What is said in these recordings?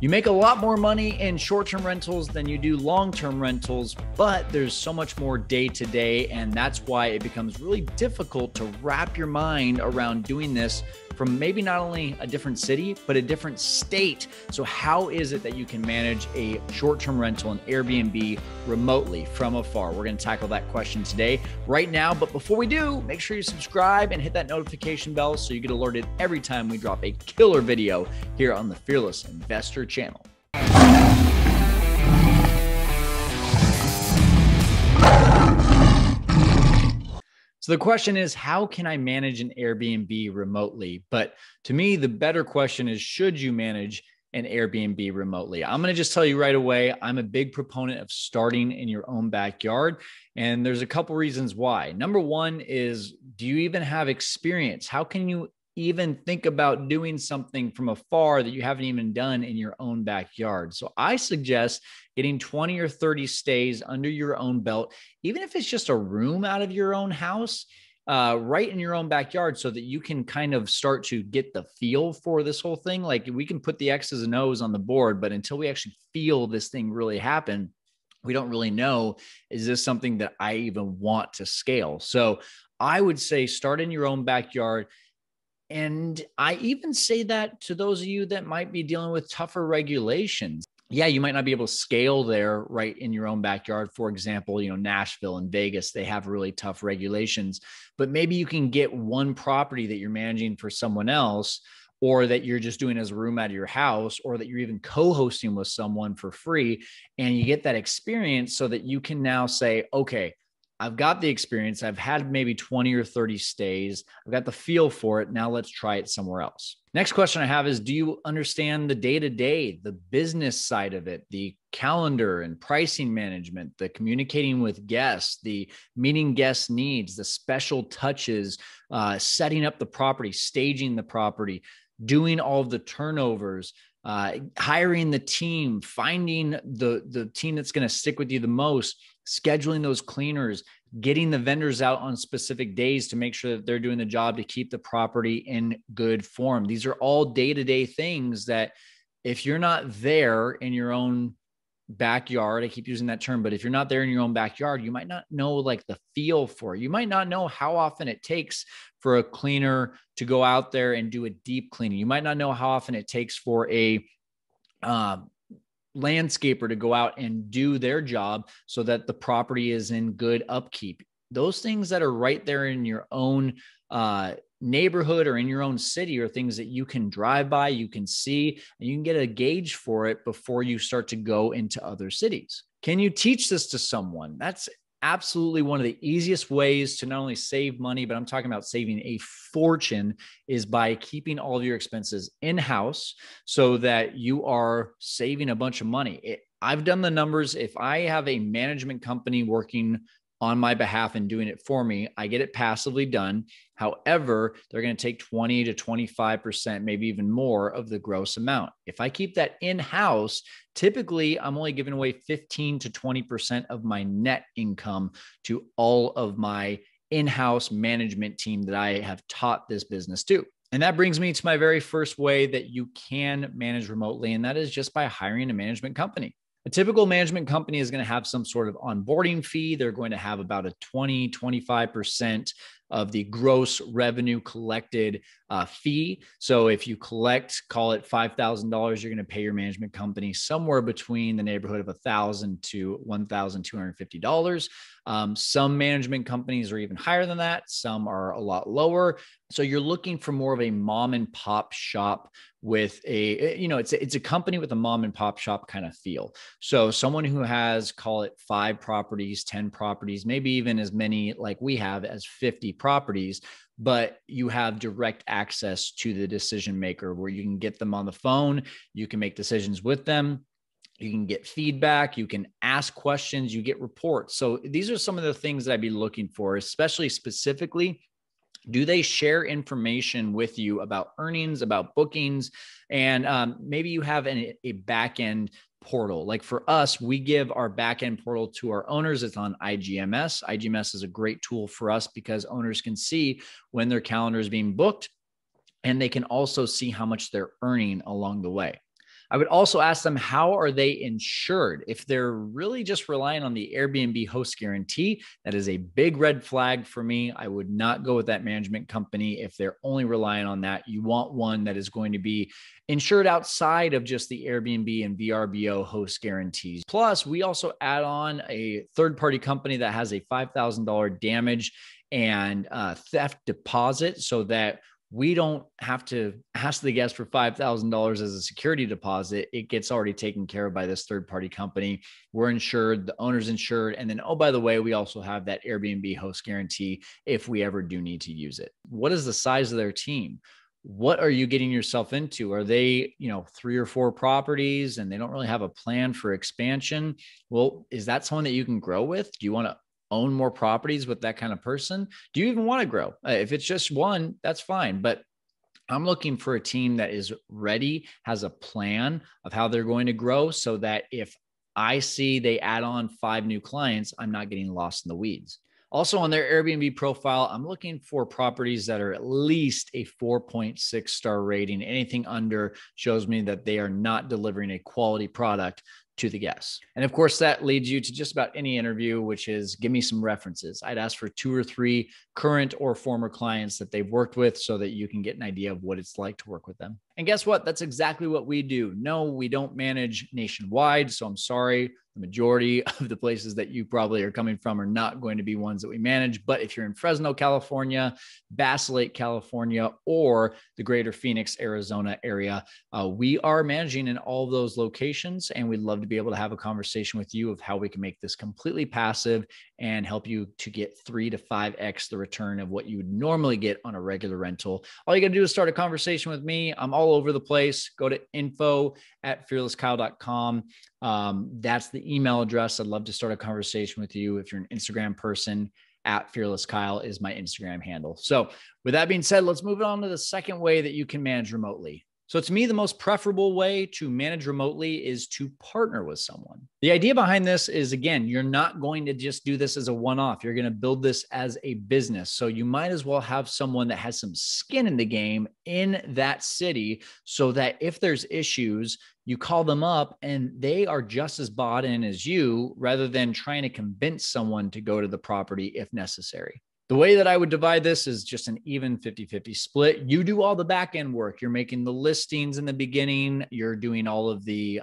You make a lot more money in short-term rentals than you do long-term rentals, but there's so much more day to day, and that's why it becomes really difficult to wrap your mind around doing this from maybe not only a different city, but a different state. So how is it that you can manage a short-term rental and Airbnb remotely from afar? We're going to tackle that question today, right now. But before we do, make sure you subscribe and hit that notification bell so you get alerted every time we drop a killer video here on the Fearless Investor channel. So the question is, how can I manage an Airbnb remotely? But to me, the better question is, should you manage an Airbnb remotely? I'm going to just tell you right away, I'm a big proponent of starting in your own backyard. And there's a couple reasons why. Number one is, do you even have experience? How can you even think about doing something from afar that you haven't even done in your own backyard? So I suggest getting 20 or 30 stays under your own belt, even if it's just a room out of your own house, right in your own backyard, so that you can kind of start to get the feel for this whole thing. Like, we can put the X's and O's on the board, but until we actually feel this thing really happen, we don't really know, is this something that I even want to scale? So I would say start in your own backyard. And I even say that to those of you that might be dealing with tougher regulations. Yeah, you might not be able to scale there right in your own backyard. For example, Nashville and Vegas, they have really tough regulations, but maybe you can get one property that you're managing for someone else, or that you're just doing as a room out of your house, or that you're even co-hosting with someone for free. And you get that experience so that you can now say, okay, I've got the experience. I've had maybe 20 or 30 stays. I've got the feel for it. Now let's try it somewhere else. Next question I have is, do you understand the day-to-day, the business side of it, the calendar and pricing management, the communicating with guests, the meeting guest needs, the special touches, setting up the property, staging the property, doing all of the turnovers, hiring the team, finding the team that's going to stick with you the most, scheduling those cleaners, getting the vendors out on specific days to make sure that they're doing the job to keep the property in good form. These are all day-to-day things that if you're not there in your own backyard, I keep using that term, but if you're not there in your own backyard, you might not know like the feel for it. You might not know how often it takes for a cleaner to go out there and do a deep cleaning. You might not know how often it takes for a landscaper to go out and do their job so that the property is in good upkeep. Those things that are right there in your own neighborhood or in your own city are things that you can drive by, you can see, and you can get a gauge for it before you start to go into other cities. Can you teach this to someone? That's absolutely one of the easiest ways to not only save money, but I'm talking about saving a fortune, is by keeping all of your expenses in-house so that you are saving a bunch of money. I've done the numbers. If I have a management company working on my behalf and doing it for me, I get it passively done. However, they're going to take 20 to 25%, maybe even more of the gross amount. If I keep that in-house, typically I'm only giving away 15 to 20% of my net income to all of my in-house management team that I have taught this business to. And that brings me to my very first way that you can manage remotely, and that is just by hiring a management company. A typical management company is going to have some sort of onboarding fee. They're going to have about a 20, 25% of the gross revenue collected fee. So if you collect, call it $5,000, you're going to pay your management company somewhere between the neighborhood of $1,000 to $1,250. Some management companies are even higher than that. Some are a lot lower. So you're looking for more of a mom and pop shop with it's a company with a mom and pop shop kind of feel. So someone who has, call it 5 properties, 10 properties, maybe even as many like we have as 50 properties, but you have direct access to the decision maker where you can get them on the phone. You can make decisions with them. You can get feedback, you can ask questions, you get reports. So these are some of the things that I'd be looking for, especially specifically. Do they share information with you about earnings, about bookings? And maybe you have a back-end portal. Like for us, we give our back-end portal to our owners. It's on IGMS. IGMS is a great tool for us because owners can see when their calendar is being booked, and they can also see how much they're earning along the way. I would also ask them, how are they insured? If they're really just relying on the Airbnb host guarantee, that is a big red flag for me. I would not go with that management company if they're only relying on that. You want one that is going to be insured outside of just the Airbnb and VRBO host guarantees. Plus, we also add on a third-party company that has a $5,000 damage and theft deposit so that we don't have to ask the guest for $5,000 as a security deposit. It gets already taken care of by this third-party company. We're insured, the owner's insured. And then, oh, by the way, we also have that Airbnb host guarantee if we ever do need to use it. What is the size of their team? What are you getting yourself into? Are they, 3 or 4 properties and they don't really have a plan for expansion? Well, is that someone that you can grow with? Do you want to own more properties with that kind of person? Do you even want to grow? If it's just one, that's fine. But I'm looking for a team that is ready, has a plan of how they're going to grow so that if I see they add on 5 new clients, I'm not getting lost in the weeds. Also on their Airbnb profile, I'm looking for properties that are at least a 4.6 star rating. Anything under shows me that they are not delivering a quality product to the guests. And of course, that leads you to just about any interview, which is give me some references. I'd ask for 2 or 3 current or former clients that they've worked with so that you can get an idea of what it's like to work with them. And guess what? That's exactly what we do. No, we don't manage nationwide. So I'm sorry, the majority of the places that you probably are coming from are not going to be ones that we manage. But if you're in Fresno, California, Bass Lake, California, or the greater Phoenix, Arizona area, we are managing in all of those locations. And we'd love to be able to have a conversation with you of how we can make this completely passive and help you to get 3 to 5x the return of what you would normally get on a regular rental. All you got to do is start a conversation with me. I'm all over the place. Go to info@fearlesskyle.com. That's the email address. I'd love to start a conversation with you. If you're an Instagram person, @fearlesskyle is my Instagram handle. So with that being said, let's move on to the second way that you can manage remotely. So to me, the most preferable way to manage remotely is to partner with someone. The idea behind this is, again, you're not going to just do this as a one-off. You're going to build this as a business. So you might as well have someone that has some skin in the game in that city so that if there's issues, you call them up and they are just as bought in as you rather than trying to convince someone to go to the property if necessary. The way that I would divide this is just an even 50-50 split. You do all the back end work. You're making the listings in the beginning. You're doing all of the,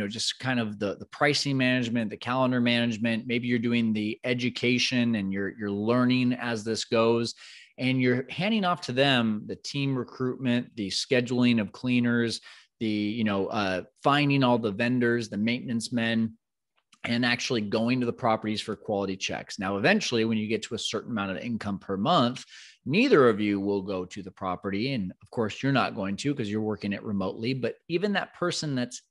just kind of the pricing management, the calendar management. Maybe you're doing the education and you're learning as this goes. And you're handing off to them the team recruitment, the scheduling of cleaners, the, finding all the vendors, the maintenance men, and actually going to the properties for quality checks. Now, eventually, when you get to a certain amount of income per month, neither of you will go to the property. And of course, you're not going to because you're working it remotely. But even that person that's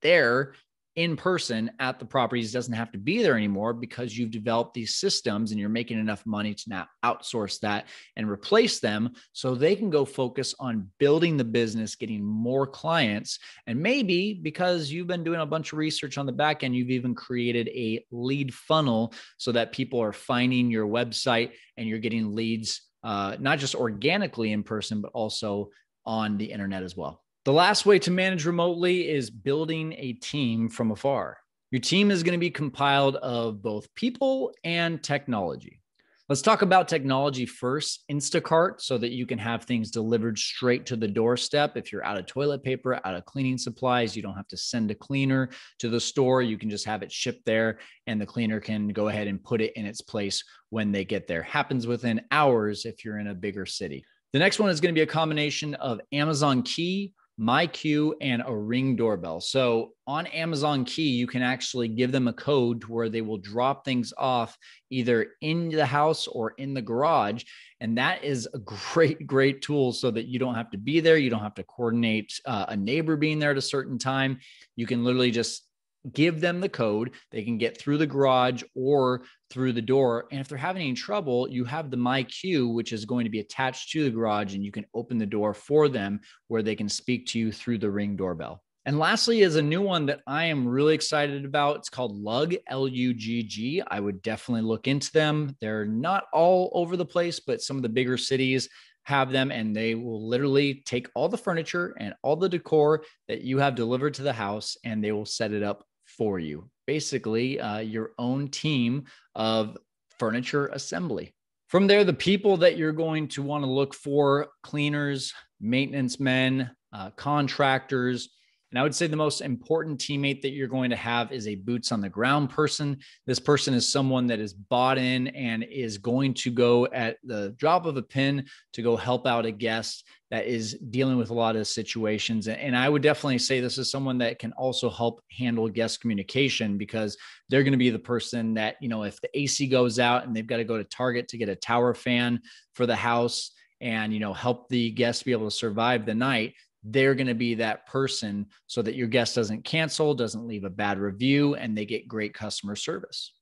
there in person at the properties doesn't have to be there anymore because you've developed these systems and you're making enough money to now outsource that and replace them so they can go focus on building the business, getting more clients. And maybe because you've been doing a bunch of research on the back end, you've even created a lead funnel so that people are finding your website and you're getting leads, not just organically in person, but also on the internet as well. The last way to manage remotely is building a team from afar. Your team is going to be compiled of both people and technology. Let's talk about technology first. Instacart, so that you can have things delivered straight to the doorstep. If you're out of toilet paper, out of cleaning supplies, you don't have to send a cleaner to the store. You can just have it shipped there and the cleaner can go ahead and put it in its place when they get there. Happens within hours if you're in a bigger city. The next one is going to be a combination of Amazon Key, MyQ, and a Ring doorbell. So on Amazon Key, you can actually give them a code to where they will drop things off either in the house or in the garage. And that is a great tool so that you don't have to be there. You don't have to coordinate a neighbor being there at a certain time. You can literally just give them the code. They can get through the garage or through the door. And if they're having any trouble, you have the MyQ, which is going to be attached to the garage, and you can open the door for them where they can speak to you through the Ring doorbell. And lastly is a new one that I am really excited about. It's called Lugg, Lugg. I would definitely look into them. They're not all over the place, but some of the bigger cities, have them, and they will literally take all the furniture and all the decor that you have delivered to the house, and they will set it up for you. Basically, your own team of furniture assembly. From there, the people that you're going to want to look for: cleaners, maintenance men, contractors. And I would say the most important teammate that you're going to have is a boots on the ground person. This person is someone that is bought in and is going to go at the drop of a pin to go help out a guest that is dealing with a lot of situations. And I would definitely say this is someone that can also help handle guest communication, because they're going to be the person that, if the AC goes out and they've got to go to Target to get a tower fan for the house and, help the guests be able to survive the night, they're going to be that person so that your guest doesn't cancel, doesn't leave a bad review, and they get great customer service.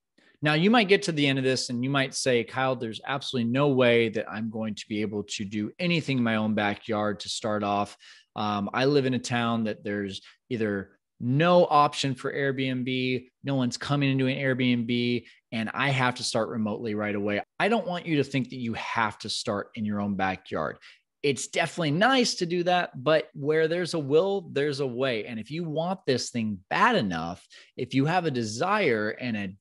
Now, you might get to the end of this and you might say, Kyle, there's absolutely no way that I'm going to be able to do anything in my own backyard to start off. I live in a town that there's either no option for Airbnb, no one's coming and doing Airbnb, and I have to start remotely right away. I don't want you to think that you have to start in your own backyard. It's definitely nice to do that, but where there's a will, there's a way. And if you want this thing bad enough, if you have a desire and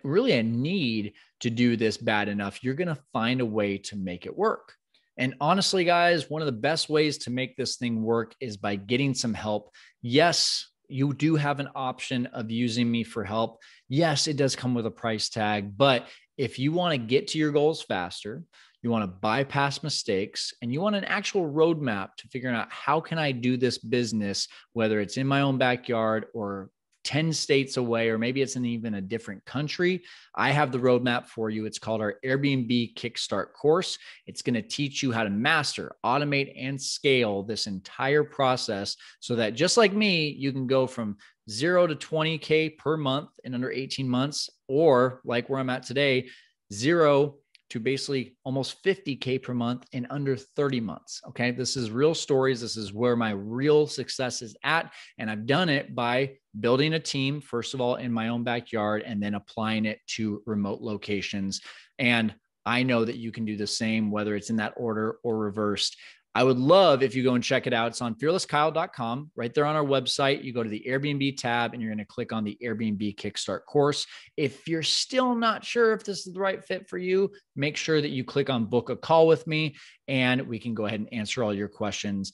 really a need to do this bad enough, you're going to find a way to make it work. And honestly, guys, one of the best ways to make this thing work is by getting some help. Yes, you do have an option of using me for help. Yes, it does come with a price tag, but if you want to get to your goals faster, you want to bypass mistakes, and you want an actual roadmap to figuring out how can I do this business, whether it's in my own backyard or 10 states away, or maybe it's in even a different country, I have the roadmap for you. It's called our Airbnb Kickstart course. It's going to teach you how to master, automate, and scale this entire process so that just like me, you can go from 0 to 20K per month in under 18 months, or like where I'm at today, 0 to basically almost 50K per month in under 30 months. Okay. This is real stories. This is where my real success is at. And I've done it by building a team, first of all, in my own backyard, and then applying it to remote locations. And I know that you can do the same, whether it's in that order or reversed. I would love if you go and check it out. It's on fearlesskyle.com. Right there on our website, you go to the Airbnb tab and you're going to click on the Airbnb Kickstart course. If you're still not sure if this is the right fit for you, make sure that you click on book a call with me and we can go ahead and answer all your questions.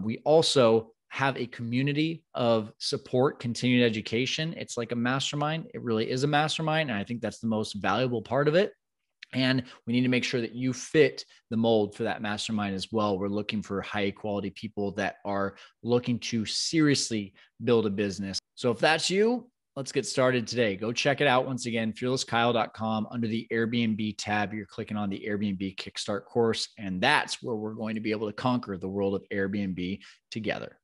We also have a community of support, continued education. It's like a mastermind. It really is a mastermind. And I think that's the most valuable part of it. And we need to make sure that you fit the mold for that mastermind as well. We're looking for high quality people that are looking to seriously build a business. So if that's you, let's get started today. Go check it out. Once again, fearlesskyle.com. Under the Airbnb tab, you're clicking on the Airbnb Kickstart course. And that's where we're going to be able to conquer the world of Airbnb together.